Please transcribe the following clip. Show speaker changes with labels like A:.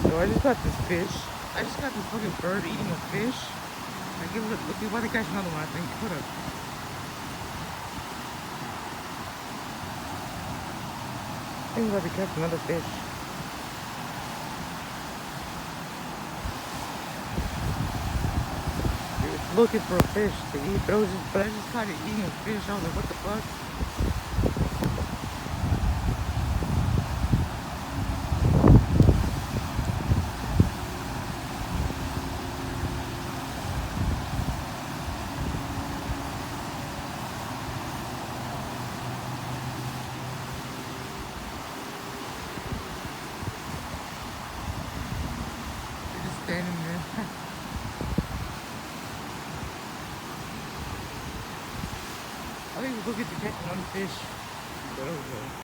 A: So I just got this fish. I just got this fucking bird eating a fish. Like, look, he's about to catch another one, I think. Hold up. I think he's about to catch another fish. He was looking for a fish to eat, but I just caught it eating a fish. I was like, what the fuck? They're just standing there. I think we're looking to catch one fish. But okay.